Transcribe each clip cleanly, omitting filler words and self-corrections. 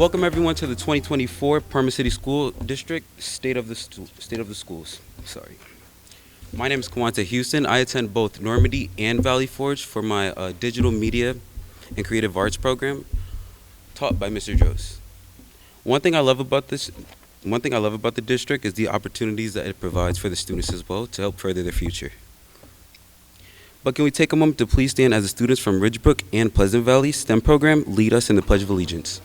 Welcome everyone to the 2024 Parma City School District State of the Schools. Sorry. My name is Kawanta Houston. I attend both Normandy and Valley Forge for my digital media and creative arts program taught by Mr. Jose. One thing I love about the district is the opportunities that it provides for the students as well to help further their future. But can we take a moment to please stand as the students from Ridge-Brook and Pleasant Valley STEM program lead us in the Pledge of Allegiance.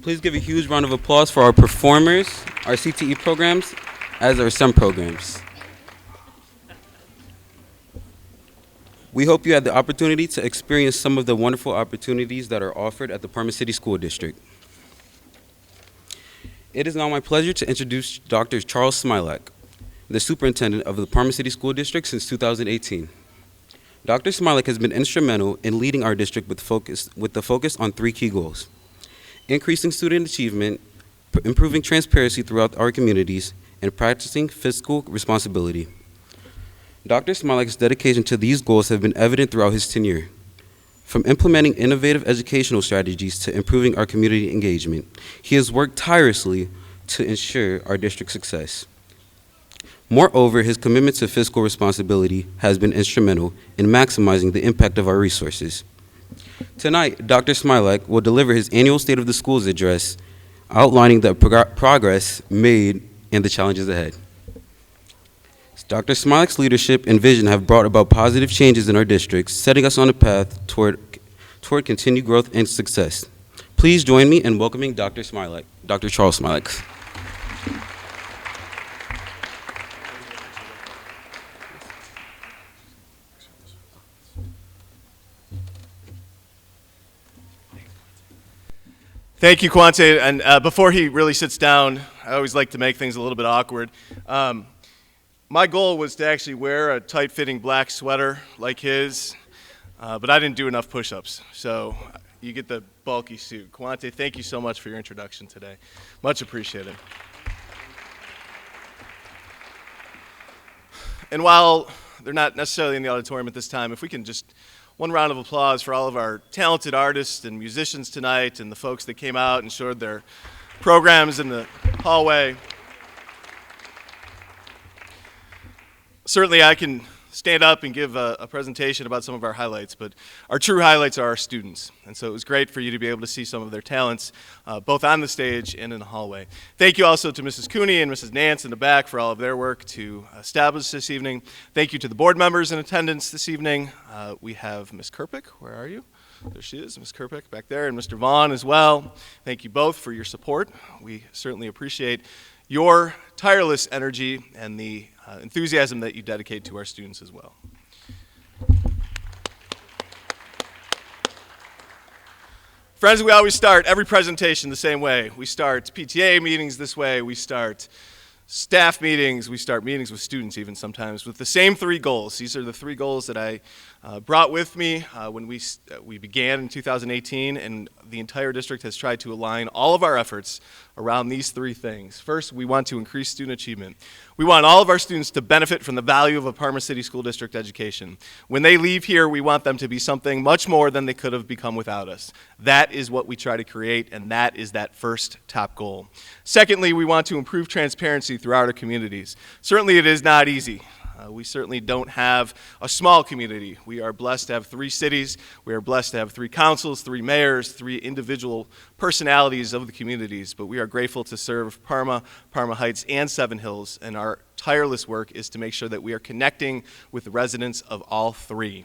Please give a huge round of applause for our performers, our CTE programs, as our STEM programs. We hope you had the opportunity to experience some of the wonderful opportunities that are offered at the Parma City School District. It is now my pleasure to introduce Dr. Charles Smialek, the Superintendent of the Parma City School District since 2018. Dr. Smialek has been instrumental in leading our district with the focus on three key goals: increasing student achievement, improving transparency throughout our communities, and practicing fiscal responsibility. Dr. Smialek's dedication to these goals have been evident throughout his tenure. From implementing innovative educational strategies to improving our community engagement, he has worked tirelessly to ensure our district's success. Moreover, his commitment to fiscal responsibility has been instrumental in maximizing the impact of our resources. Tonight, Dr. Smialek will deliver his annual State of the Schools address, outlining the progress made and the challenges ahead. Dr. Smialek's leadership and vision have brought about positive changes in our district, setting us on a path toward continued growth and success. Please join me in welcoming Dr. Smialek, Dr. Charles Smialek. Thank you, Quante. And before he really sits down, I always like to make things a little bit awkward. My goal was to actually wear a tight-fitting black sweater like his, but I didn't do enough push-ups, so you get the bulky suit. Quante, thank you so much for your introduction today. Much appreciated. And while they're not necessarily in the auditorium at this time, if we can just one round of applause for all of our talented artists and musicians tonight and the folks that came out and showed their programs in the hallway. Certainly I can stand up and give a presentation about some of our highlights, but our true highlights are our students. And so it was great for you to be able to see some of their talents, both on the stage and in the hallway. Thank you also to Mrs. Cooney and Mrs. Nance in the back for all of their work to establish this evening. Thank you to the board members in attendance this evening. We have Ms. Kerpick. Where are you? There she is, Ms. Kerpick back there, and Mr. Vaughn as well. Thank you both for your support. We certainly appreciate your tireless energy and the enthusiasm that you dedicate to our students as well. Friends, we always start every presentation the same way. We start PTA meetings this way. We start staff meetings. We start meetings with students even sometimes with the same three goals. These are the three goals that I brought with me when we began in 2018, and the entire district has tried to align all of our efforts around these three things. First, we want to increase student achievement. We want all of our students to benefit from the value of a Parma City School District education. When they leave here, we want them to be something much more than they could have become without us. That is what we try to create, and that is that first top goal. Secondly, we want to improve transparency throughout our communities. Certainly it is not easy. We certainly don't have a small community. We are blessed to have 3 cities. We are blessed to have 3 councils, 3 mayors, 3 individual personalities of the communities. But we are grateful to serve Parma, Parma Heights, and Seven Hills. And our tireless work is to make sure that we are connecting with the residents of all 3.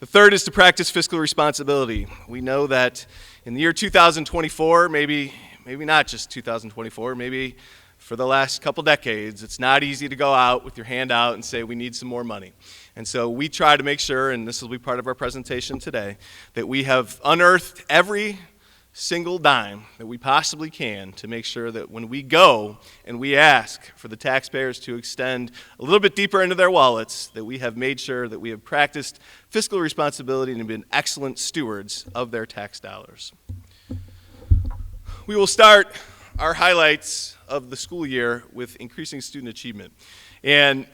The third is to practice fiscal responsibility. We know that in the year 2024, maybe not just 2024, maybe for the last couple decades, it's not easy to go out with your hand out and say we need some more money. And so we try to make sure, and this will be part of our presentation today, that we have unearthed every single dime that we possibly can to make sure that when we go and we ask for the taxpayers to extend a little bit deeper into their wallets, that we have made sure that we have practiced fiscal responsibility and been excellent stewards of their tax dollars. We will start our highlights of the school year with increasing student achievement. And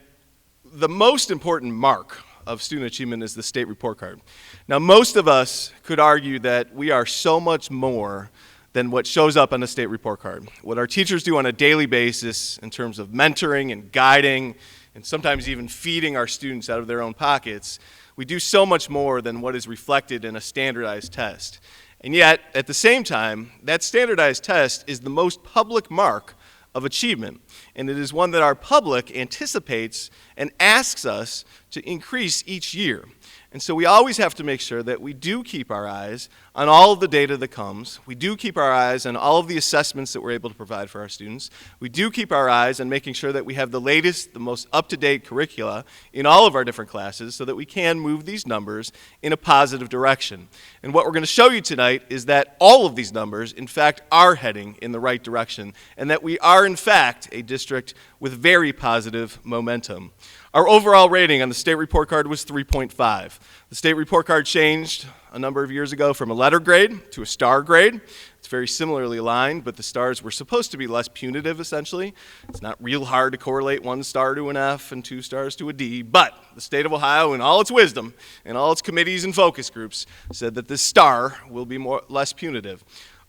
the most important mark of student achievement is the state report card. Now, most of us could argue that we are so much more than what shows up on the state report card. What our teachers do on a daily basis in terms of mentoring and guiding and sometimes even feeding our students out of their own pockets, we do so much more than what is reflected in a standardized test. And yet, at the same time, that standardized test is the most public mark of achievement. And it is one that our public anticipates and asks us to increase each year. And so we always have to make sure that we do keep our eyes on all of the data that comes. We do keep our eyes on all of the assessments that we're able to provide for our students. We do keep our eyes on making sure that we have the latest, the most up-to-date curricula in all of our different classes so that we can move these numbers in a positive direction. And what we're going to show you tonight is that all of these numbers, in fact, are heading in the right direction, and that we are, in fact, a district with very positive momentum. Our overall rating on the state report card was 3.5. The state report card changed a number of years ago from a letter grade to a star grade. It's very similarly aligned, but the stars were supposed to be less punitive, essentially. It's not real hard to correlate 1 star to an F and 2 stars to a D, but the state of Ohio, in all its wisdom, and all its committees and focus groups, said that this star will be less punitive.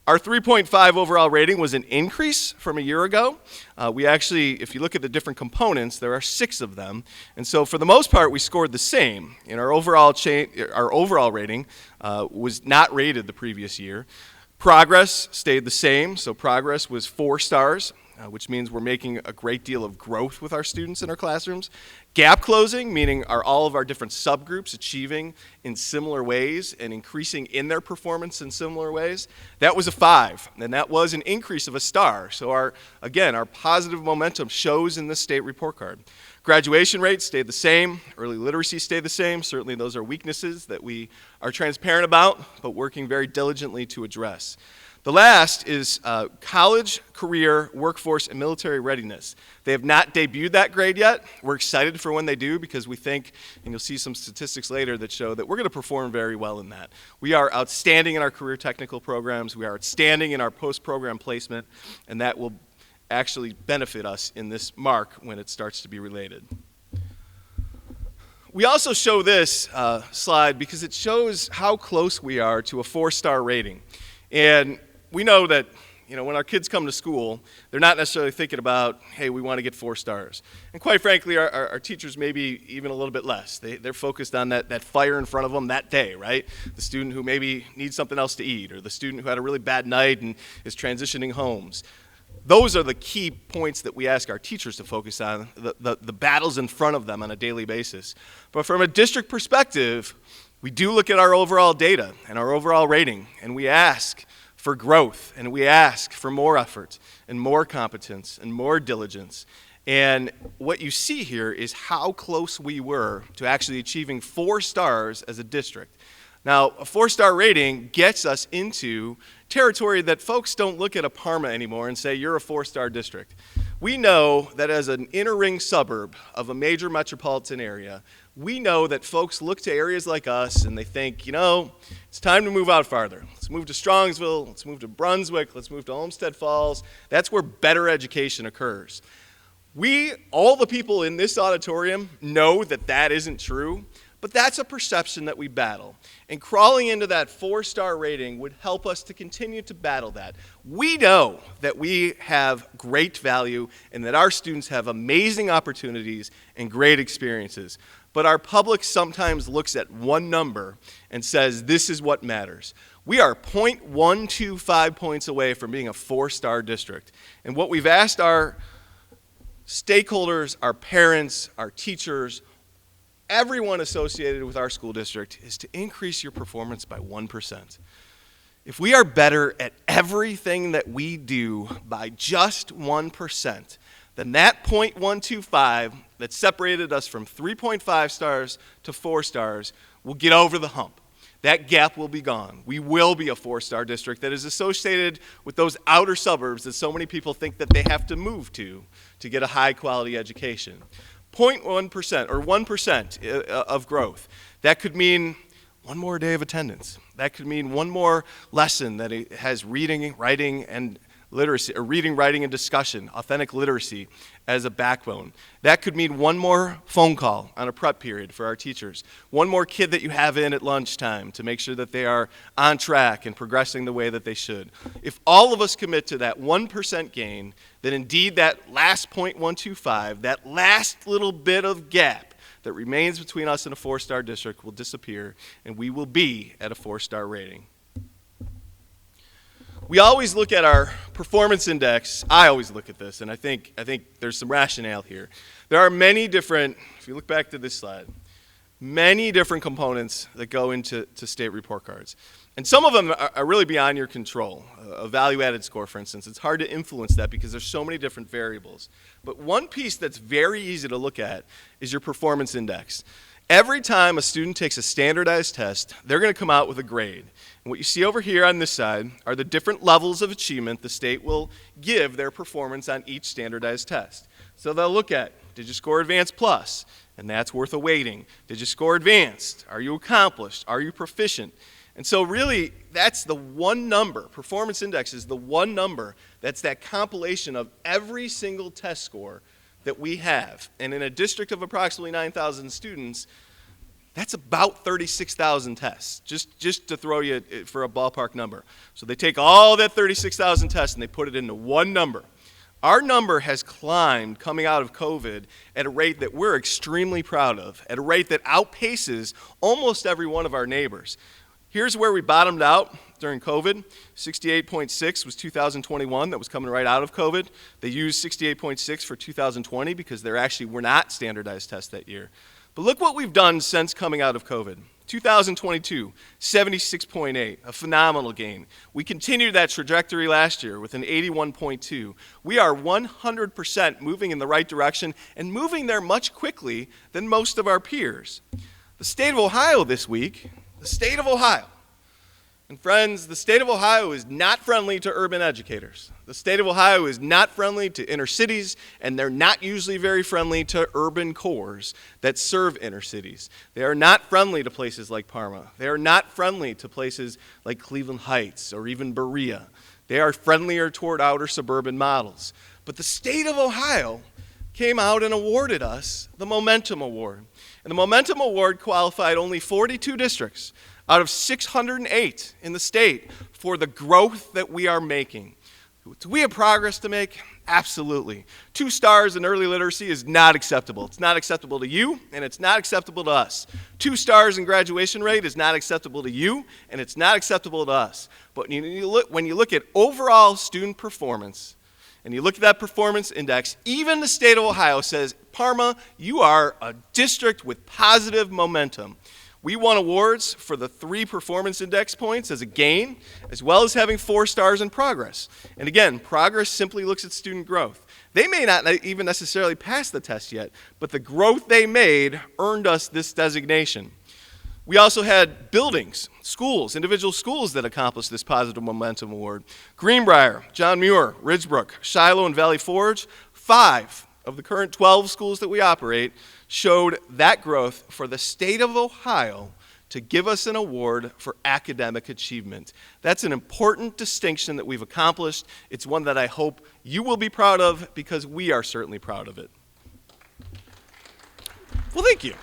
Our 3.5 overall rating was an increase from a year ago. We actually, if you look at the different components, there are 6 of them. And so for the most part, we scored the same. And our overall rating was not rated the previous year. Progress stayed the same. So progress was 4 stars, which means we're making a great deal of growth with our students in our classrooms. Gap closing, meaning are all of our different subgroups achieving in similar ways and increasing in their performance in similar ways. That was a 5, and that was an increase of a star. So our positive momentum shows in this state report card. Graduation rates stayed the same. Early literacy stayed the same. Certainly those are weaknesses that we are transparent about, but working very diligently to address. The last is college, career, workforce, and military readiness. They have not debuted that grade yet. We're excited for when they do because we think, and you'll see some statistics later that show that we're going to perform very well in that. We are outstanding in our career technical programs. We are outstanding in our post-program placement, and that will actually benefit us in this mark when it starts to be related. We also show this slide because it shows how close we are to a 4-star rating. And we know that, when our kids come to school, they're not necessarily thinking about, hey, we want to get 4 stars. And quite frankly, our teachers maybe even a little bit less. They're focused on that fire in front of them that day, right? The student who maybe needs something else to eat, or the student who had a really bad night and is transitioning homes. Those are the key points that we ask our teachers to focus on, the battles in front of them on a daily basis. But from a district perspective, we do look at our overall data and our overall rating, and we ask for growth, and we ask for more effort and more competence and more diligence. And what you see here is how close we were to actually achieving 4 stars as a district. Now, a 4-star rating gets us into territory that folks don't look at a Parma anymore and say, you're a 4-star district. We know that as an inner ring suburb of a major metropolitan area, we know that folks look to areas like us and they think, it's time to move out farther. Let's move to Strongsville, let's move to Brunswick, let's move to Olmsted Falls. That's where better education occurs. All the people in this auditorium know that that isn't true, but that's a perception that we battle. And crawling into that 4-star rating would help us to continue to battle that. We know that we have great value and that our students have amazing opportunities and great experiences. But our public sometimes looks at one number and says, this is what matters. We are 0.125 points away from being a 4-star district. And what we've asked our stakeholders, our parents, our teachers, everyone associated with our school district is to increase your performance by 1%. If we are better at everything that we do by just 1%, then that 0.125 that separated us from 3.5 stars to 4 stars will get over the hump. that gap will be gone. We will be a 4-star district that is associated with those outer suburbs that so many people think that they have to move to get a high-quality education. 0.1% or 1% of growth. That could mean one more day of attendance. That could mean one more lesson that it has reading, writing, and literacy, or reading, writing, and discussion, authentic literacy as a backbone. That could mean one more phone call on a prep period for our teachers, one more kid that you have in at lunchtime to make sure that they are on track and progressing the way that they should. If all of us commit to that 1% gain, then indeed that last 0.125, that last little bit of gap that remains between us and a 4-star district will disappear, and we will be at a 4-star rating. We always look at our performance index. I always look at this, and I think there's some rationale here. There are many different, if you look back to this slide, many different components that go into state report cards. And some of them are really beyond your control. A value-added score, for instance, it's hard to influence that because there's so many different variables. But one piece that's very easy to look at is your performance index. Every time a student takes a standardized test, they're going to come out with a grade. And what you see over here on this side are the different levels of achievement the state will give their performance on each standardized test. So they'll look at, did you score advanced plus? And that's worth a weighting. Did you score advanced? Are you accomplished? Are you proficient? And so really, that's the one number. Performance index is the one number that's that compilation of every single test score that we have. And in a district of approximately 9,000 students, that's about 36,000 tests, just to throw you for a ballpark number. So they take all that 36,000 tests and they put it into one number. Our number has climbed coming out of COVID at a rate that we're extremely proud of, at a rate that outpaces almost every one of our neighbors. Here's where we bottomed out during COVID. 68.6 was 2021. That was coming right out of COVID. They used 68.6 for 2020 because there actually were not standardized tests that year. But look what we've done since coming out of COVID. 2022, 76.8, a phenomenal gain. We continued that trajectory last year with an 81.2. We are 100% moving in the right direction and moving there much quickly than most of our peers. The state of Ohio this week, the state of Ohio. And friends, the state of Ohio is not friendly to urban educators. The state of Ohio is not friendly to inner cities, and they're not usually very friendly to urban cores that serve inner cities. They are not friendly to places like Parma. They are not friendly to places like Cleveland Heights or even Berea. They are friendlier toward outer suburban models. But the state of Ohio came out and awarded us the Momentum Award. And the Momentum Award qualified only 42 districts out of 608 in the state for the growth that we are making. Do we have progress to make? Absolutely. 2 stars in early literacy is not acceptable. It's not acceptable to you, and it's not acceptable to us. 2 stars in graduation rate is not acceptable to you, and it's not acceptable to us. But when you look at overall student performance, and you look at that performance index, even the state of Ohio says, Parma, you are a district with positive momentum. We won awards for the 3 performance index points as a gain, as well as having 4 stars in progress. And again, progress simply looks at student growth. They may not even necessarily pass the test yet, but the growth they made earned us this designation. We also had buildings, schools, individual schools that accomplished this Positive Momentum Award. Greenbrier, John Muir, Ridge-Brook, Shiloh, and Valley Forge, 5 of the current 12 schools that we operate showed that growth for the state of Ohio to give us an award for academic achievement. That's an important distinction that we've accomplished. It's one that I hope you will be proud of because we are certainly proud of it. Well, thank you.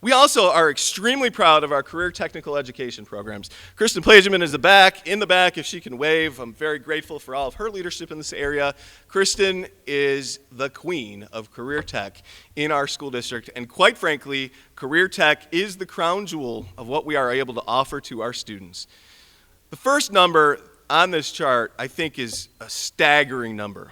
We also are extremely proud of our career technical education programs. Kristen Plageman is in the back, if she can wave. I'm very grateful for all of her leadership in this area. Kristen is the queen of career tech in our school district, and quite frankly, career tech is the crown jewel of what we are able to offer to our students. The first number on this chart, I think, is a staggering number.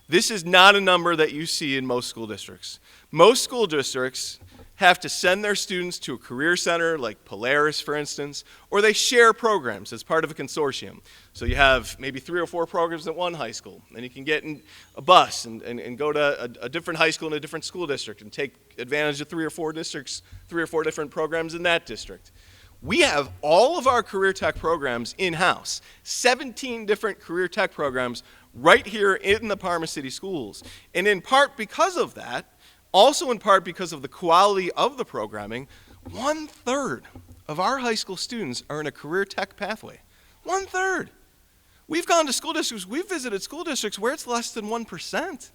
This is not a number that you see in most school districts. Most school districts have to send their students to a career center like Polaris, for instance, or they share programs as part of a consortium. So you have maybe 3 or 4 programs at one high school, and you can get in a bus and go to a different high school in a different school district and take advantage of 3 or 4 different programs in that district. We have all of our career tech programs in-house, 17 different career tech programs right here in the Parma City Schools. And in part because of that, also in part because of the quality of the programming, 1/3 of our high school students are in a career tech pathway. 1/3. We've gone to school districts, we've visited school districts where it's less than 1%.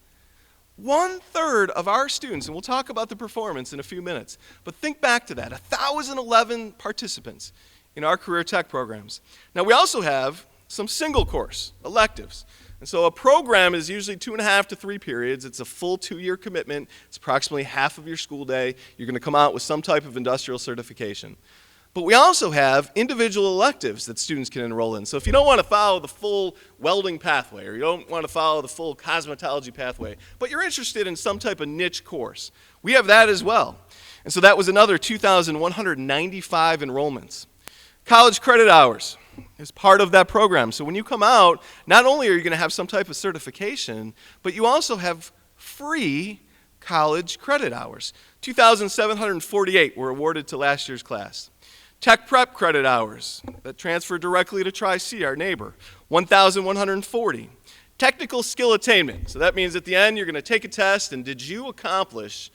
1/3 of our students, and we'll talk about the performance in a few minutes, but think back to that, 1,011 participants in our career tech programs. Now we also have some single course electives. And so a program is usually 2.5 to 3 periods. It's a full 2-year commitment. It's approximately half of your school day. You're going to come out with some type of industrial certification. But we also have individual electives that students can enroll in. So if you don't want to follow the full welding pathway, or you don't want to follow the full cosmetology pathway, but you're interested in some type of niche course, we have that as well. And so that was another 2,195 enrollments. College credit hours is part of that program. So when you come out, not only are you going to have some type of certification, but you also have free college credit hours. 2,748 were awarded to last year's class. Tech prep credit hours that transfer directly to Tri-C, our neighbor, 1,140. Technical skill attainment. So that means at the end you're going to take a test, and did you accomplish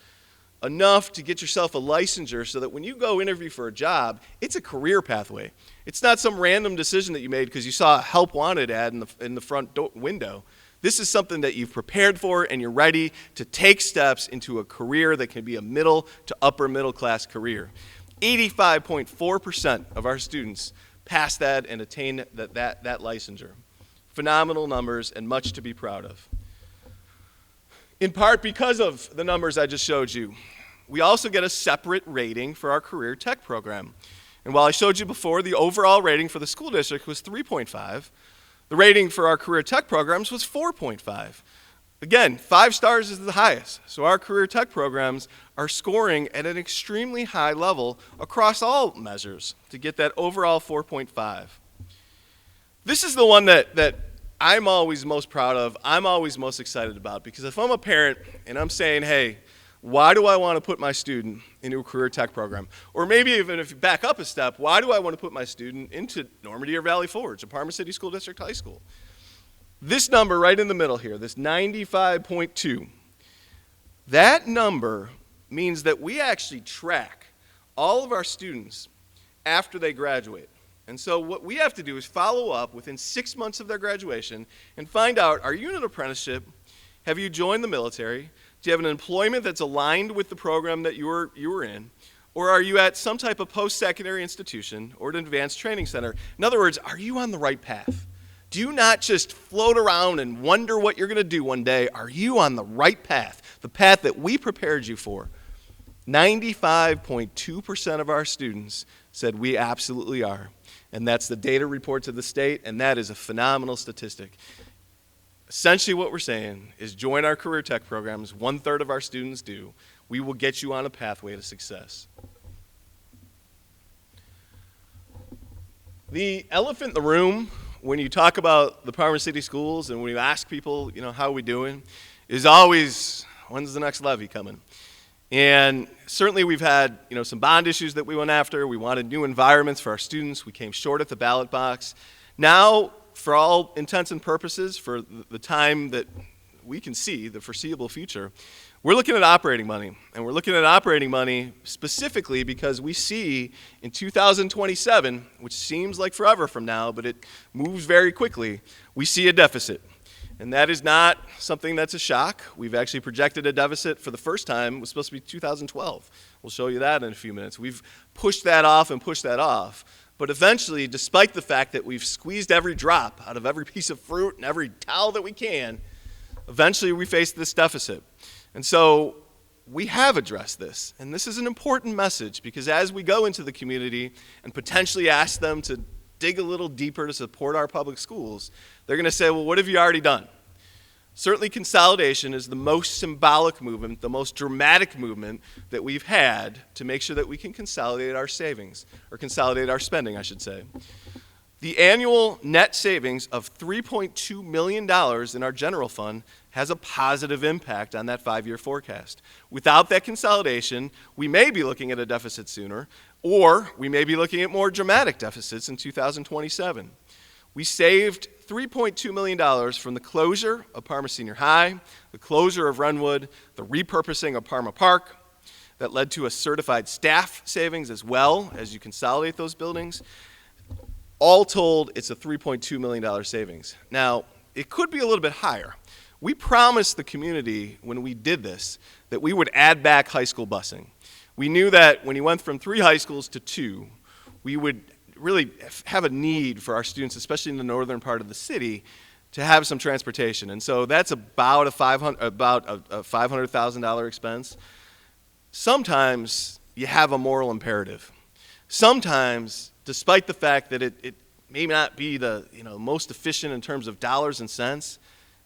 enough to get yourself a licensure so that when you go interview for a job, it's a career pathway. It's not some random decision that you made because you saw a help wanted ad in the front window. This is something that you've prepared for and you're ready to take steps into a career that can be a middle to upper middle class career. 85.4% of our students pass that and attain that licensure. Phenomenal numbers and much to be proud of. In part because of the numbers I just showed you, we also get a separate rating for our career tech program. And while I showed you before, the overall rating for the school district was 3.5, the rating for our career tech programs was 4.5. Again, 5 stars is the highest. So our career tech programs are scoring at an extremely high level across all measures to get that overall 4.5. This is the one that I'm always most proud of, I'm always most excited about, because if I'm a parent and I'm saying, hey, why do I want to put my student into a career tech program? Or maybe even if you back up a step, why do I want to put my student into Normandy or Valley Forge, a Parma City School District high school? This number right in the middle here, this 95.2, that number means that we actually track all of our students after they graduate. And so what we have to do is follow up within 6 months of their graduation and find out, are you in an apprenticeship? Have you joined the military? Do you have an employment that's aligned with the program that you were in? Or are you at some type of post-secondary institution or an advanced training center? In other words, are you on the right path? Do you not just float around and wonder what you're going to do one day? Are you on the right path, the path that we prepared you for? 95.2% of our students said we absolutely are. And that's the data report to the state, and that is a phenomenal statistic. Essentially what we're saying is join our career tech programs, 1/3 of our students do. We will get you on a pathway to success. The elephant in the room when you talk about the Parma City schools and when you ask people, how are we doing, is always, when's the next levy coming? And certainly we've had, some bond issues that we went after. We wanted new environments for our students. We came short at the ballot box. Now, for all intents and purposes, for the time that we can see, the foreseeable future, we're looking at operating money. And we're looking at operating money specifically because we see in 2027, which seems like forever from now, but it moves very quickly, we see a deficit. And that is not something that's a shock. We've actually projected a deficit for the first time. It was supposed to be 2012. We'll show you that in a few minutes. We've pushed that off and pushed that off. But eventually, despite the fact that we've squeezed every drop out of every piece of fruit and every towel that we can, eventually we face this deficit. And so we have addressed this. And this is an important message because as we go into the community and potentially ask them to dig a little deeper to support our public schools, they're going to say, well, what have you already done? Certainly consolidation is the most symbolic movement, the most dramatic movement that we've had to make sure that we can consolidate our savings, or consolidate our spending, I should say. The annual net savings of $3.2 million in our general fund has a positive impact on that 5-year forecast. Without that consolidation, we may be looking at a deficit sooner, or we may be looking at more dramatic deficits in 2027. We saved $3.2 million from the closure of Parma Senior High, the closure of Renwood, the repurposing of Parma Park. That led to a certified staff savings as well as you consolidate those buildings. All told, it's a $3.2 million savings. Now, it could be a little bit higher. We promised the community when we did this that we would add back high school busing. We knew that when you went from 3 high schools to 2, we would really have a need for our students, especially in the northern part of the city, to have some transportation. And so that's about a $500,000 expense. Sometimes you have a moral imperative. Sometimes, despite the fact that it may not be the most efficient in terms of dollars and cents,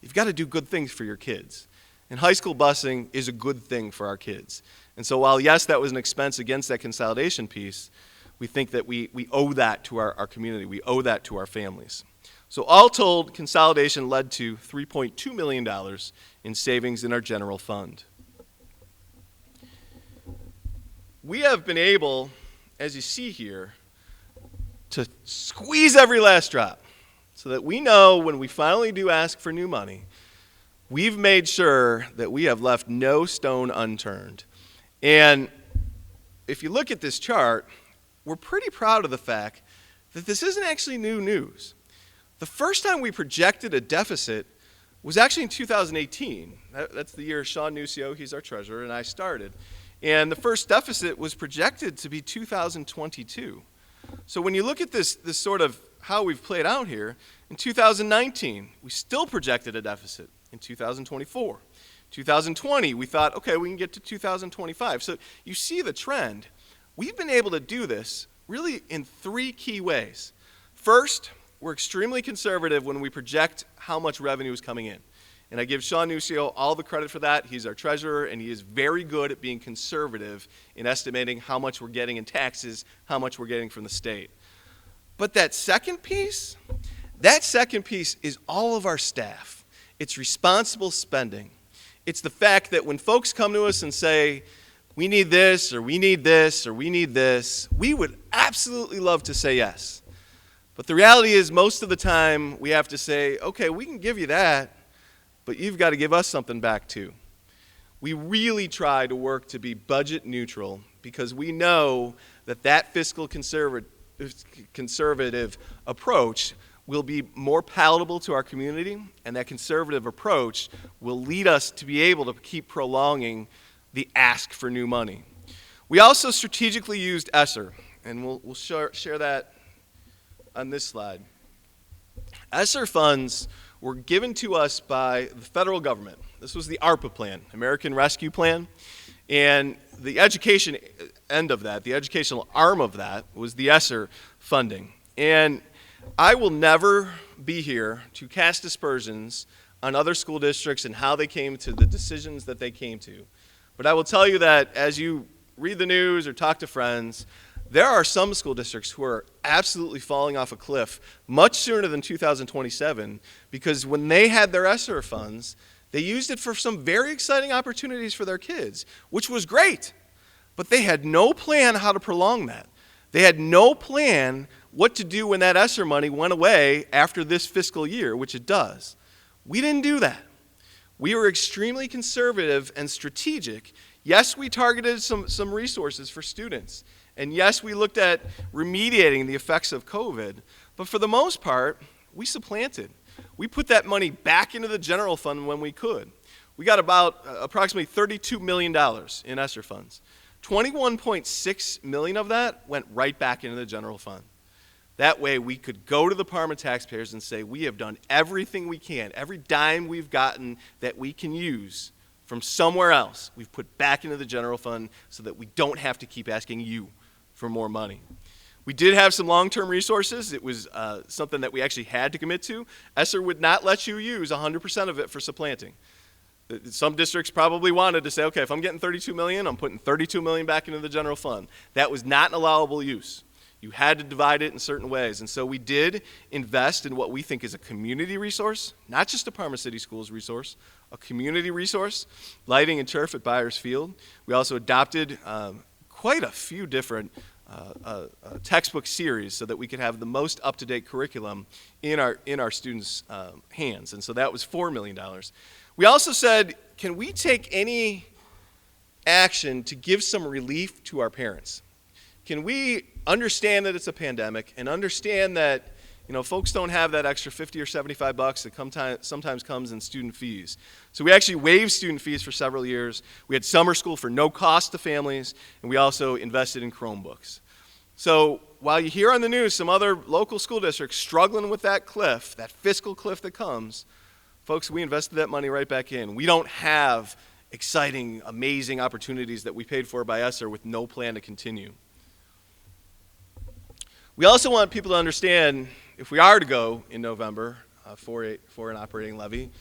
you've got to do good things for your kids. And high school busing is a good thing for our kids. And so while, yes, that was an expense against that consolidation piece, we think that we owe that to our community. We owe that to our families. So all told, consolidation led to $3.2 million in savings in our general fund. We have been able, as you see here, to squeeze every last drop so that we know when we finally do ask for new money, we've made sure that we have left no stone unturned. And if you look at this chart, we're pretty proud of the fact that this isn't actually new news. The first time we projected a deficit was actually in 2018. That's the year Sean Nucio, he's our treasurer, and I started. And the first deficit was projected to be 2022. So when you look at this sort of how we've played out here, in 2019, we still projected a deficit. In 2024, 2020, we thought, okay, we can get to 2025. So you see the trend. We've been able to do this really in 3 key ways. First, we're extremely conservative when we project how much revenue is coming in. And I give Sean Nucio all the credit for that. He's our treasurer, and he is very good at being conservative in estimating how much we're getting in taxes, how much we're getting from the state. But that second piece is all of our staff. It's responsible spending. It's the fact that when folks come to us and say, we need this, or we need this, or we need this, we would absolutely love to say yes. But the reality is most of the time we have to say, okay, we can give you that, but you've got to give us something back too. We really try to work to be budget neutral because we know that fiscal conservative approach will be more palatable to our community, and that conservative approach will lead us to be able to keep prolonging the ask for new money. We also strategically used ESSER, and we'll share that on this slide. ESSER funds were given to us by the federal government. This was the ARPA plan, American Rescue Plan, and the education end of that, the educational arm of that, was the ESSER funding. And I will never be here to cast aspersions on other school districts and how they came to the decisions that they came to. But I will tell you that as you read the news or talk to friends, there are some school districts who are absolutely falling off a cliff much sooner than 2027 because when they had their ESSER funds, they used it for some very exciting opportunities for their kids, which was great. But they had no plan how to prolong that. They had no plan what to do when that ESSER money went away after this fiscal year, which it does. We didn't do that. We were extremely conservative and strategic. Yes, we targeted some resources for students. And yes, we looked at remediating the effects of COVID. But for the most part, we supplanted. We put that money back into the general fund when we could. We got about approximately $32 million in ESSER funds. $21.6 million of that went right back into the general fund. That way we could go to the Parma taxpayers and say, we have done everything we can, every dime we've gotten that we can use from somewhere else, we've put back into the general fund so that we don't have to keep asking you for more money. We did have some long-term resources. It was something that we actually had to commit to. ESSER would not let you use 100% of it for supplanting. Some districts probably wanted to say, okay, if I'm getting $32 million, I'm putting $32 million back into the general fund. That was not an allowable use. You had to divide it in certain ways. And so we did invest in what we think is a community resource, not just a Parma City Schools resource, a community resource, lighting and turf at Byers Field. We also adopted quite a few different textbook series so that we could have the most up-to-date curriculum in our students' hands. And so that was $4 million. We also said, can we take any action to give some relief to our parents? Can we understand that it's a pandemic and understand that folks don't have that extra $50 or $75 that sometimes comes in student fees? So we actually waived student fees for several years. We had summer school for no cost to families, and we also invested in Chromebooks. So while you hear on the news some other local school districts struggling with that cliff, that fiscal cliff that comes, folks, we invested that money right back in. We don't have exciting, amazing opportunities that we paid for by ESSER with no plan to continue. We also want people to understand, if we are to go in November for an operating levy,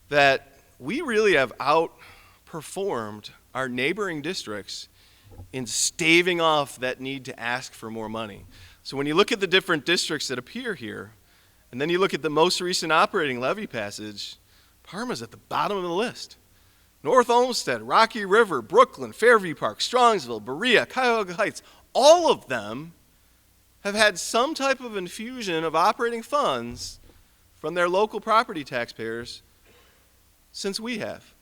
that we really have outperformed our neighboring districts in staving off that need to ask for more money. So when you look at the different districts that appear here, and then you look at the most recent operating levy passage, Parma's at the bottom of the list. North Olmsted, Rocky River, Brooklyn, Fairview Park, Strongsville, Berea, Cuyahoga Heights, all of them have had some type of infusion of operating funds from their local property taxpayers since we have.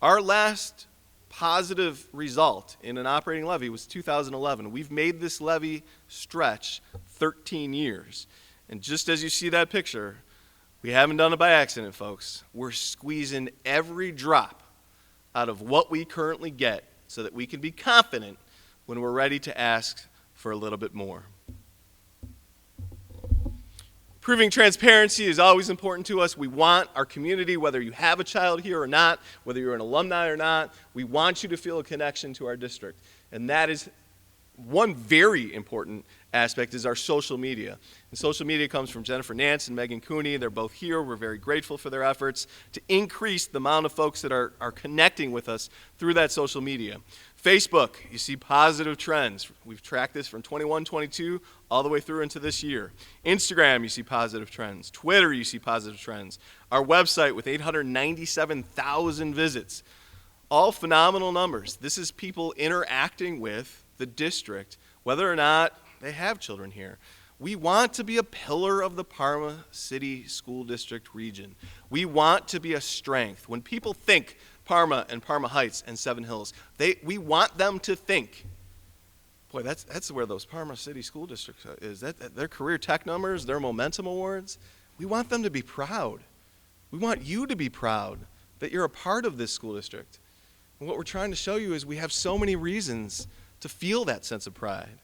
Our last positive result in an operating levy was 2011. We've made this levy stretch 13 years. And just as you see that picture, we haven't done it by accident, folks. We're squeezing every drop out of what we currently get so that we can be confident when we're ready to ask for a little bit more. Proving transparency is always important to us. We want our community, whether you have a child here or not, whether you're an alumni or not, we want you to feel a connection to our district. And that is one very important aspect is our social media. And social media comes from Jennifer Nance and Megan Cooney. They're both here. We're very grateful for their efforts to increase the amount of folks that are connecting with us through that social media. Facebook, you see positive trends. We've tracked this from 21, 22, all the way through into this year. Instagram, you see positive trends. Twitter, you see positive trends. Our website with 897,000 visits. All phenomenal numbers. This is people interacting with the district, whether or not they have children here. We want to be a pillar of the Parma City School District region. We want to be a strength. When people think Parma and Parma Heights and Seven Hills, we want them to think, boy, that's where those Parma City School Districts is. Their career tech numbers, their momentum awards, we want them to be proud. We want you to be proud that you're a part of this school district. And what we're trying to show you is we have so many reasons to feel that sense of pride.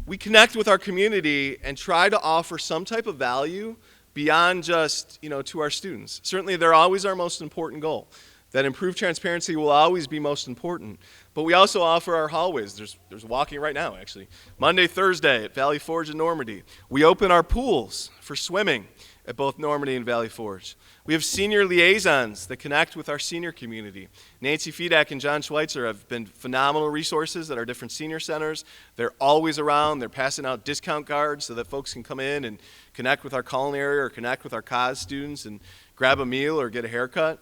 We connect with our community and try to offer some type of value beyond just, to our students. Certainly, they're always our most important goal. That improved transparency will always be most important. But we also offer our hallways. There's walking right now, actually. Monday, Thursday at Valley Forge and Normandy. We open our pools for swimming at both Normandy and Valley Forge. We have senior liaisons that connect with our senior community. Nancy Fedak and John Schweitzer have been phenomenal resources at our different senior centers. They're always around. They're passing out discount cards so that folks can come in and connect with our culinary or connect with our COS students and grab a meal or get a haircut.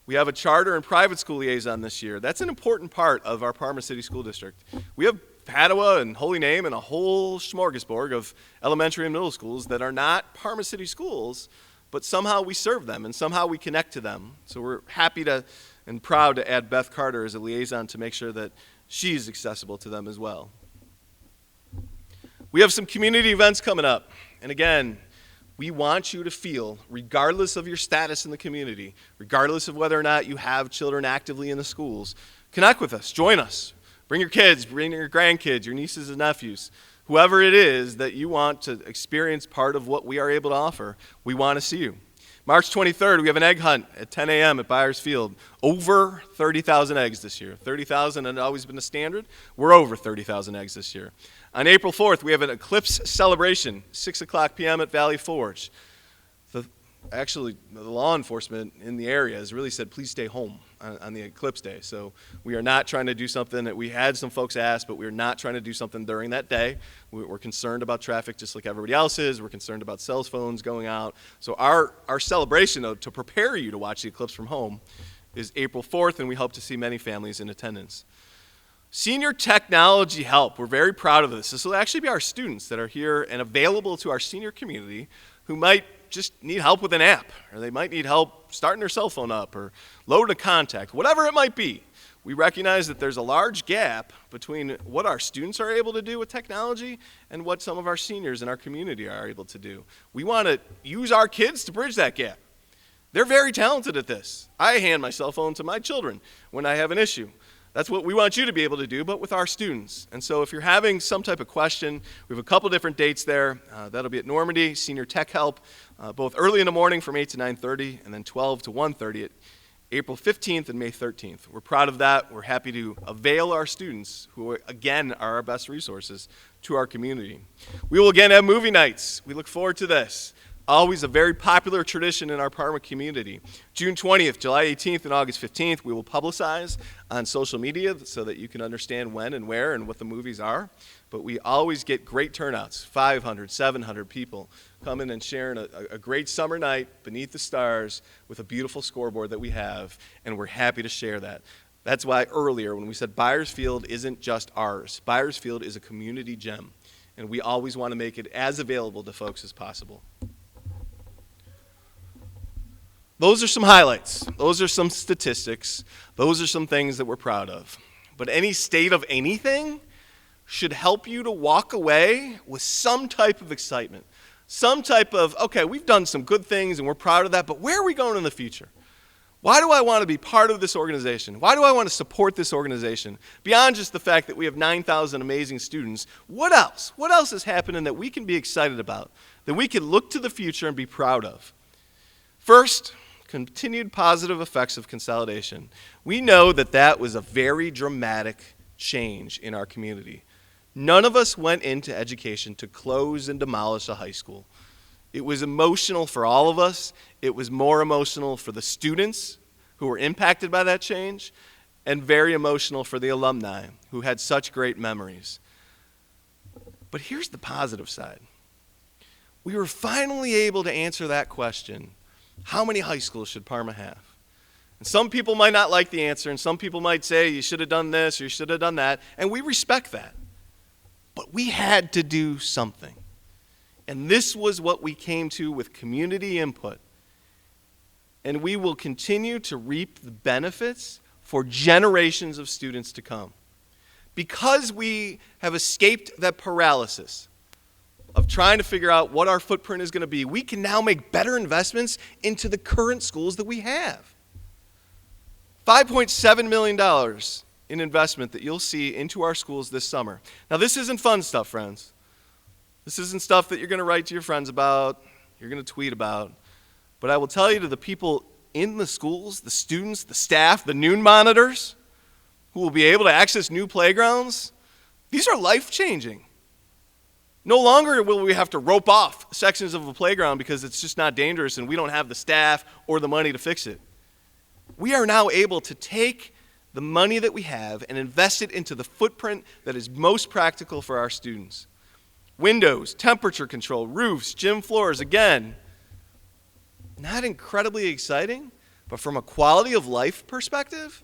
We have a charter and private school liaison this year. That's an important part of our Parma City School District. We have Padua and Holy Name and a whole smorgasbord of elementary and middle schools that are not Parma City schools, but somehow we serve them and somehow we connect to them. So we're happy to and proud to add Beth Carter as a liaison to make sure that she's accessible to them as well. We have some community events coming up. And again, we want you to feel, regardless of your status in the community, regardless of whether or not you have children actively in the schools, connect with us, join us. Bring your kids, bring your grandkids, your nieces and nephews. Whoever it is that you want to experience part of what we are able to offer, we want to see you. March 23rd, we have an egg hunt at 10 a.m. at Byers Field. Over 30,000 eggs this year. 30,000 had always been the standard. We're over 30,000 eggs this year. On April 4th, we have an eclipse celebration, 6 o'clock p.m. at Valley Forge. Actually, the law enforcement in the area has really said, please stay home on the eclipse day. So we are not trying to do something that we had some folks ask, but we're not trying to do something during that day. We're concerned about traffic just like everybody else is. We're concerned about cell phones going out. So our celebration to prepare you to watch the eclipse from home is April 4th, and we hope to see many families in attendance. Senior technology help. We're very proud of this. This will actually be our students that are here and available to our senior community who might just need help with an app, or they might need help starting their cell phone up or load a contact, whatever it might be. We recognize that there's a large gap between what our students are able to do with technology and what some of our seniors in our community are able to do. We want to use our kids to bridge that gap. They're very talented at this. I hand my cell phone to my children when I have an issue. That's what we want you to be able to do, but with our students. And so if you're having some type of question, we have a couple different dates there. That'll be at Normandy, Senior Tech Help, both early in the morning from 8 to 9:30, and then 12 to 1:30 at April 15th and May 13th. We're proud of that. We're happy to avail our students, who again are our best resources, to our community. We will again have movie nights. We look forward to this. Always a very popular tradition in our Parma community. June 20th, July 18th, and August 15th, we will publicize on social media so that you can understand when and where and what the movies are. But we always get great turnouts, 500, 700 people coming and sharing a great summer night beneath the stars with a beautiful scoreboard that we have, and we're happy to share that. That's why earlier when we said Byers Field isn't just ours. Byers Field is a community gem, and we always want to make it as available to folks as possible. Those are some highlights. Those are some statistics. Those are some things that we're proud of. But any state of anything should help you to walk away with some type of excitement. Some type of, okay, we've done some good things and we're proud of that, but where are we going in the future? Why do I want to be part of this organization? Why do I want to support this organization? Beyond just the fact that we have 9,000 amazing students, what else? What else is happening that we can be excited about, that we can look to the future and be proud of? First, continued positive effects of consolidation. We know that that was a very dramatic change in our community. None of us went into education to close and demolish a high school. It was emotional for all of us. It was more emotional for the students who were impacted by that change, and very emotional for the alumni who had such great memories. But here's the positive side. We were finally able to answer that question. How many high schools should Parma have? And some people might not like the answer, and some people might say you should have done this or you should have done that, and we respect that. But we had to do something. And this was what we came to with community input. And we will continue to reap the benefits for generations of students to come. Because we have escaped that paralysis of trying to figure out what our footprint is going to be, we can now make better investments into the current schools that we have. $5.7 million in investment that you'll see into our schools this summer. Now, this isn't fun stuff, friends. This isn't stuff that you're going to write to your friends about, you're going to tweet about. But I will tell you, to the people in the schools, the students, the staff, the noon monitors, who will be able to access new playgrounds, these are life-changing. No longer will we have to rope off sections of a playground because it's just not dangerous and we don't have the staff or the money to fix it. We are now able to take the money that we have and invest it into the footprint that is most practical for our students. Windows, temperature control, roofs, gym floors, again, not incredibly exciting, but from a quality of life perspective,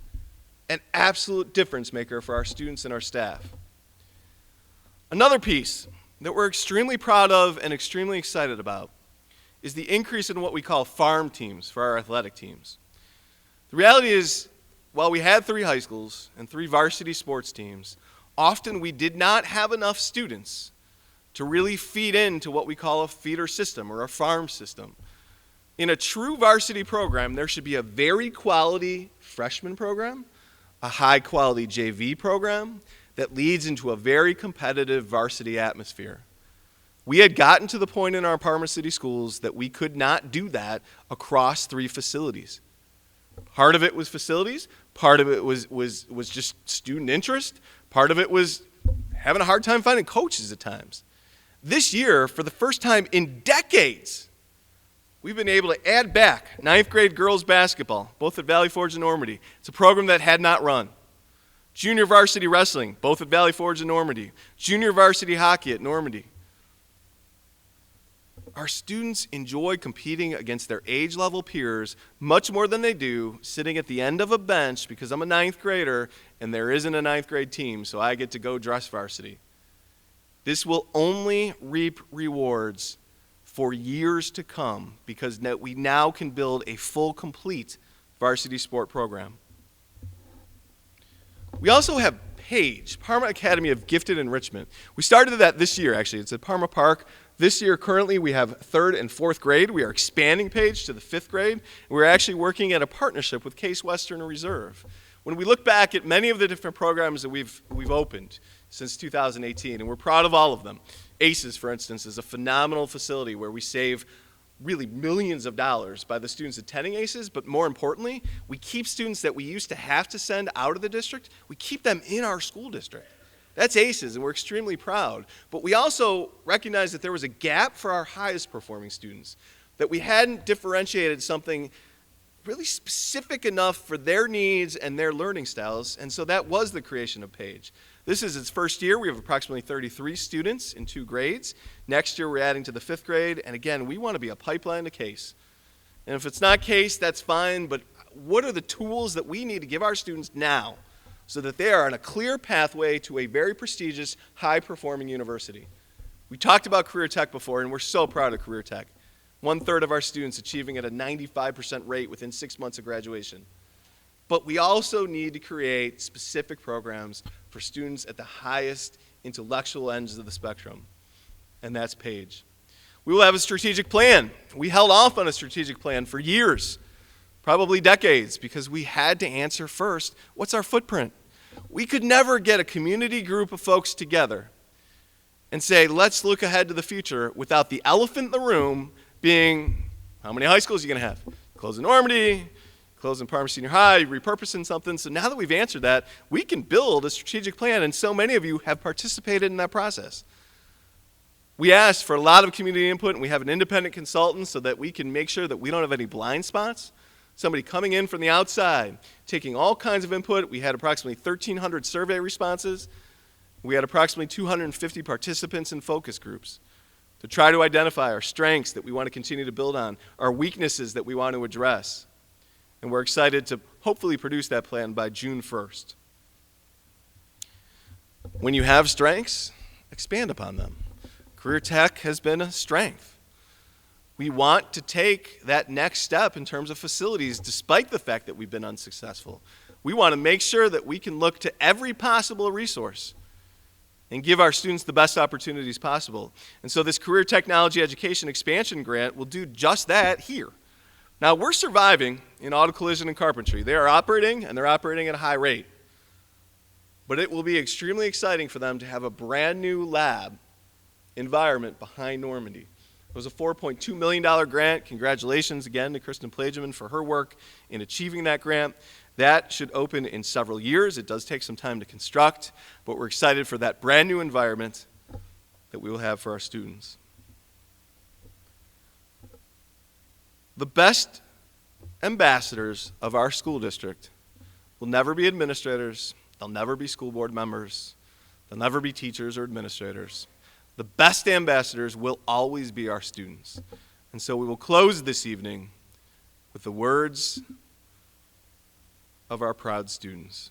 an absolute difference maker for our students and our staff. Another piece that we're extremely proud of and extremely excited about is the increase in what we call farm teams for our athletic teams. The reality is, while we had 3 high schools and 3 varsity sports teams, often we did not have enough students to really feed into what we call a feeder system or a farm system. In a true varsity program, there should be a very quality freshman program, a high quality JV program, that leads into a very competitive varsity atmosphere. We had gotten to the point in our Parma City schools that we could not do that across 3 facilities. Part of it was facilities, part of it was just student interest, part of it was having a hard time finding coaches at times. This year, for the first time in decades, we've been able to add back 9th grade girls basketball, both at Valley Forge and Normandy. It's a program that had not run. Junior varsity wrestling, both at Valley Forge and Normandy. Junior varsity hockey at Normandy. Our students enjoy competing against their age-level peers much more than they do sitting at the end of a bench because I'm a 9th grader and there isn't a 9th grade team, so I get to go dress varsity. This will only reap rewards for years to come because we now can build a full, complete varsity sport program. We also have PAGE, Parma Academy of Gifted Enrichment. We started that this year, actually. It's at Parma Park. This year, currently, we have 3rd and 4th grade. We are expanding PAGE to the 5th grade. And we're actually working at a partnership with Case Western Reserve. When we look back at many of the different programs that we've opened since 2018, and we're proud of all of them. ACES, for instance, is a phenomenal facility where we save really millions of dollars by the students attending ACES, but more importantly, we keep students that we used to have to send out of the district, we keep them in our school district. That's ACES, and we're extremely proud. But we also recognize that there was a gap for our highest performing students, that we hadn't differentiated something really specific enough for their needs and their learning styles, and so that was the creation of PAGE. This is its first year. We have approximately 33 students in 2 grades. Next year, we're adding to the 5th grade, and again, we want to be a pipeline to Case. And if it's not Case, that's fine, but what are the tools that we need to give our students now so that they are on a clear pathway to a very prestigious, high-performing university? We talked about Career Tech before, and we're so proud of Career Tech. 1/3 of our students achieving at a 95% rate within 6 months of graduation. But we also need to create specific programs for students at the highest intellectual ends of the spectrum, and that's PAGE. We will have a strategic plan. We held off on a strategic plan for years, probably decades, because we had to answer first, what's our footprint? We could never get a community group of folks together and say, let's look ahead to the future without the elephant in the room being, how many high schools are you going to have? Close in Normandy, close in Parma Senior High, repurposing something. So now that we've answered that, we can build a strategic plan, and so many of you have participated in that process. We asked for a lot of community input, and we have an independent consultant so that we can make sure that we don't have any blind spots. Somebody coming in from the outside, taking all kinds of input. We had approximately 1,300 survey responses. We had approximately 250 participants in focus groups to try to identify our strengths that we want to continue to build on, our weaknesses that we want to address. And we're excited to hopefully produce that plan by June 1st. When you have strengths, expand upon them. Career Tech has been a strength. We want to take that next step in terms of facilities, despite the fact that we've been unsuccessful. We want to make sure that we can look to every possible resource and give our students the best opportunities possible. And so this Career Technology Education Expansion Grant will do just that here. Now, we're surviving in auto collision and carpentry. They are operating, and they're operating at a high rate. But it will be extremely exciting for them to have a brand new lab environment behind Normandy. It was a $4.2 million grant. Congratulations again to Kristen Plageman for her work in achieving that grant. That should open in several years. It does take some time to construct, but we're excited for that brand new environment that we will have for our students. The best ambassadors of our school district will never be administrators, they'll never be school board members, they'll never be teachers or administrators. The best ambassadors will always be our students. And so we will close this evening with the words of our proud students.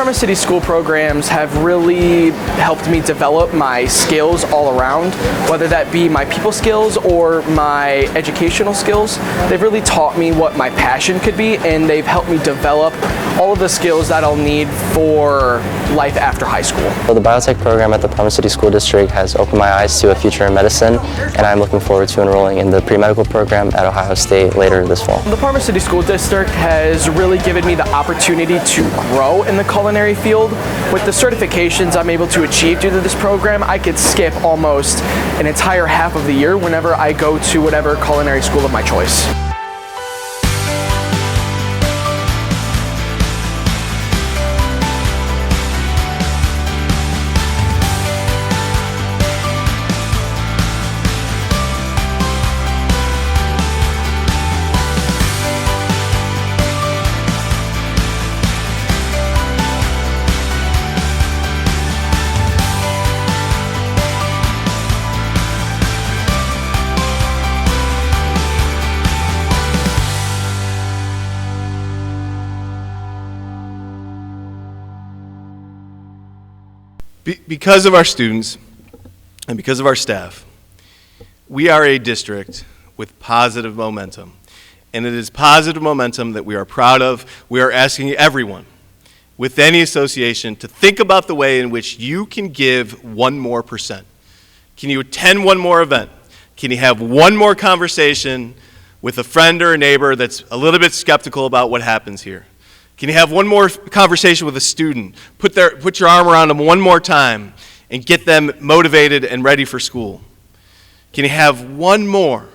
Parma City school programs have really helped me develop my skills all around, whether that be my people skills or my educational skills. They've really taught me what my passion could be, and they've helped me develop all of the skills that I'll need for life after high school. So the biotech program at the Parma City School District has opened my eyes to a future in medicine, and I'm looking forward to enrolling in the pre-medical program at Ohio State later this fall. The Parma City School District has really given me the opportunity to grow in the culinary field. With the certifications I'm able to achieve due to this program, I could skip almost an entire half of the year whenever I go to whatever culinary school of my choice. Because of our students and because of our staff, we are a district with positive momentum. And it is positive momentum that we are proud of. We are asking everyone with any association to think about the way in which you can give 1 more %. Can you attend 1 more event? Can you have 1 more conversation with a friend or a neighbor that's a little bit skeptical about what happens here? Can you have 1 more conversation with a student? Put your arm around them 1 more time and get them motivated and ready for school. Can you have 1 more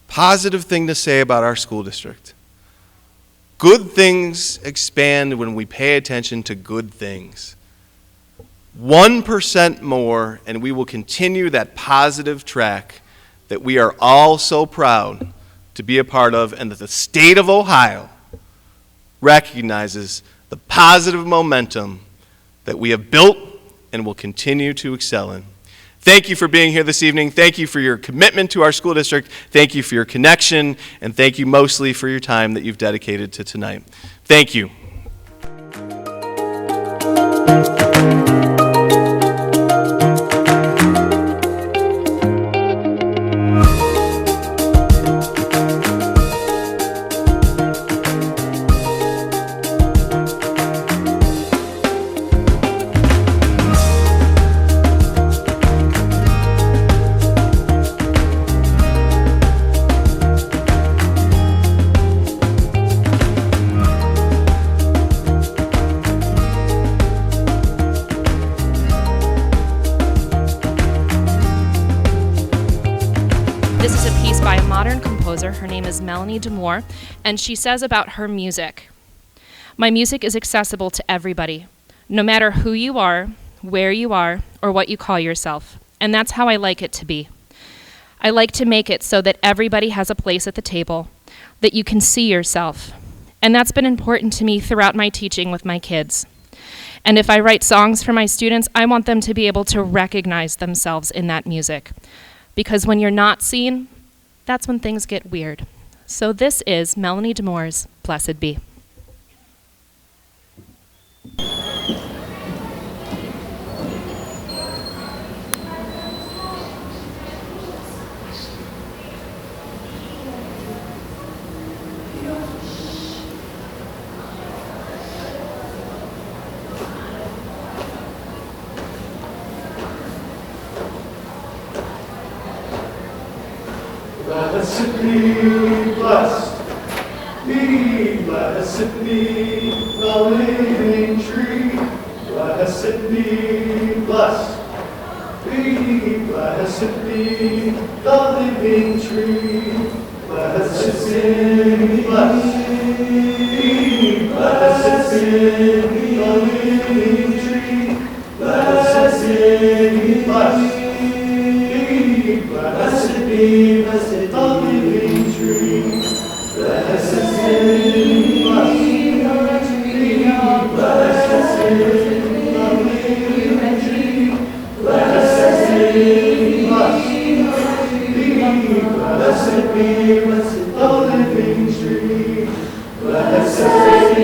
positive thing to say about our school district? Good things expand when we pay attention to good things. 1% more, and we will continue that positive track that we are all so proud to be a part of, and that the state of Ohio recognizes the positive momentum that we have built and will continue to excel in. Thank you for being here this evening. Thank you for your commitment to our school district. Thank you for your connection, and thank you mostly for your time that you've dedicated to tonight. Thank you. This is a piece by a modern composer. Her name is Melanie DeMore, and she says about her music, "My music is accessible to everybody, no matter who you are, where you are, or what you call yourself. And that's how I like it to be. I like to make it so that everybody has a place at the table, that you can see yourself. And that's been important to me throughout my teaching with my kids. And if I write songs for my students, I want them to be able to recognize themselves in that music. Because when you're not seen, that's when things get weird." So this is Melanie DeMore's Blessed Be. Blessed be, blessed be, blessed be the living tree. Blessed be, blessed be, blessed be the living tree. Blessed be, blessed be, blessed be the living tree. Blessed be, blessed be, blessed be, blessed the living tree. Blessed be, blessed be, blessed be the living tree. Blessed be, blessed be, blessed be the living tree. Blessed be,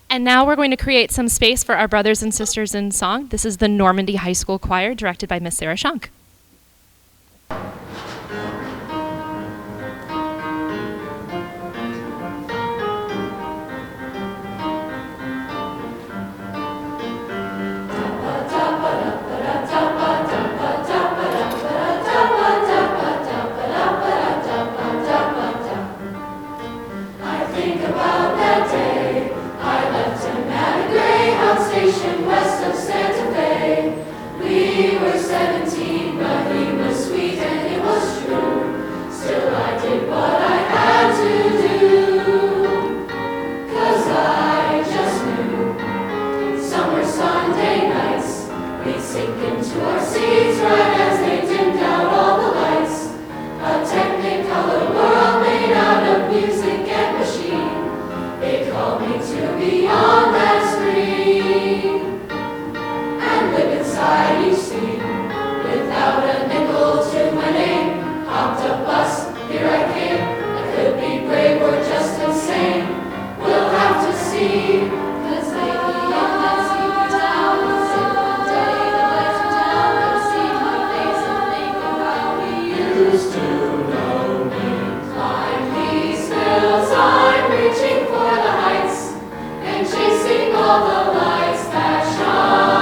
And now we're going to create some space for our brothers and sisters in song. This is the Normandy High School Choir, directed by Miss Sarah Shunk. West of Santa Fe. We were 17, but he was sweet and it was true. Still I did what I had to do, 'cause I just knew. Summer Sunday nights, we'd sink into our seats right as they dimmed out all the lights. A technicolor world made out of music and machine. They called me to beyond that screen. Live inside each scene, without a nickel to my name. Hopped a bus, here I came. I could be brave or just insane. We'll have to see. 'Cause lately in that secret town, sit one day, the lights were down. They'll see my face and think of how we used to know me. Climb these hills, I'm reaching for the heights and chasing all the lights that shine.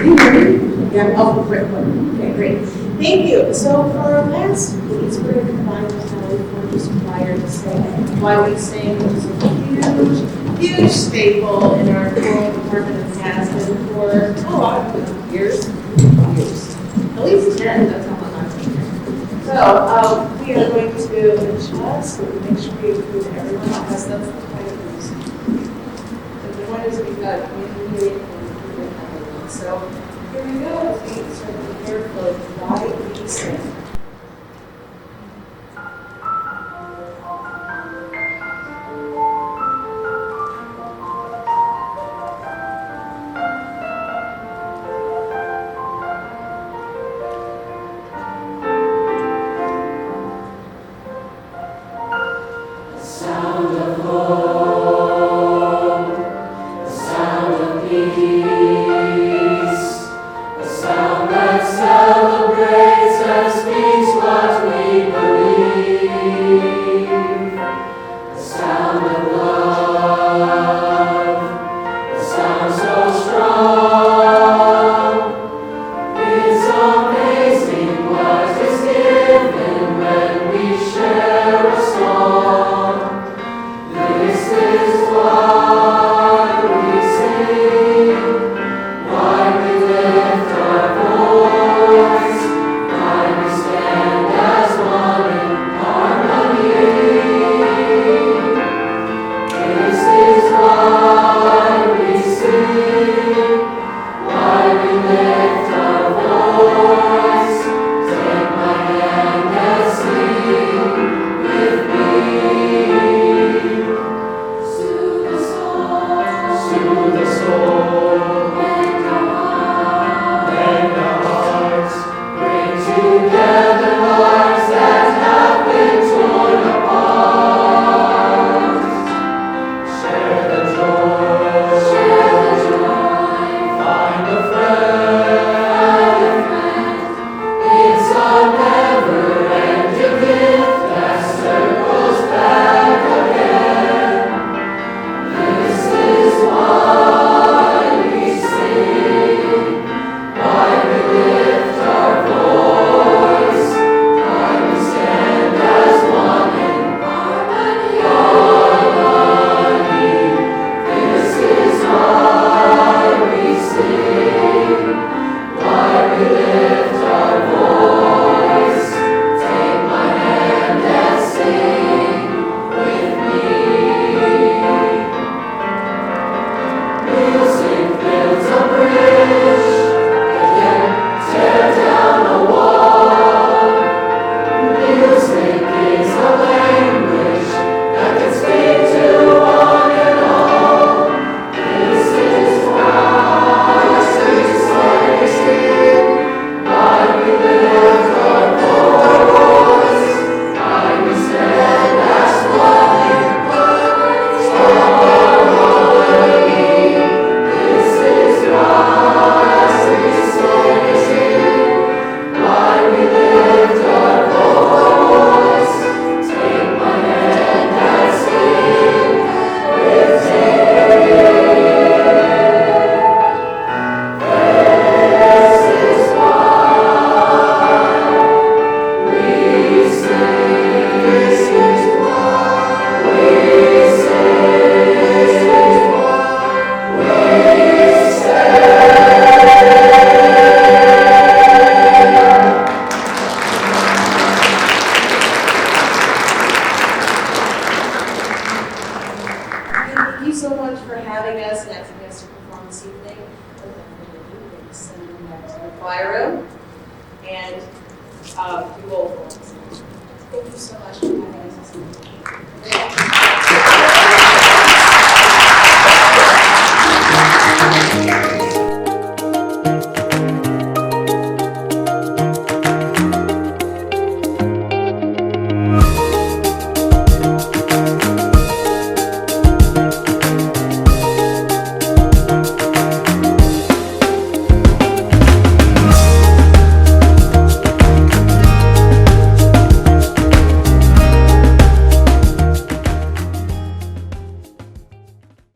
Can you hear me? Yeah, oh, great. Okay, great. Thank you. So for our last piece, we're going to combine with how we formed this choir to sing Why We Sing, which is a huge staple in our choral department and has been for years. At least 10, that's how long I've been here. So we are going to just make sure we include everyone because that's the point of music. The point is we've got community and everyone. So here we go as we sort of prepare for Why We Sing. choir room, and we will. Thank you so much for having us.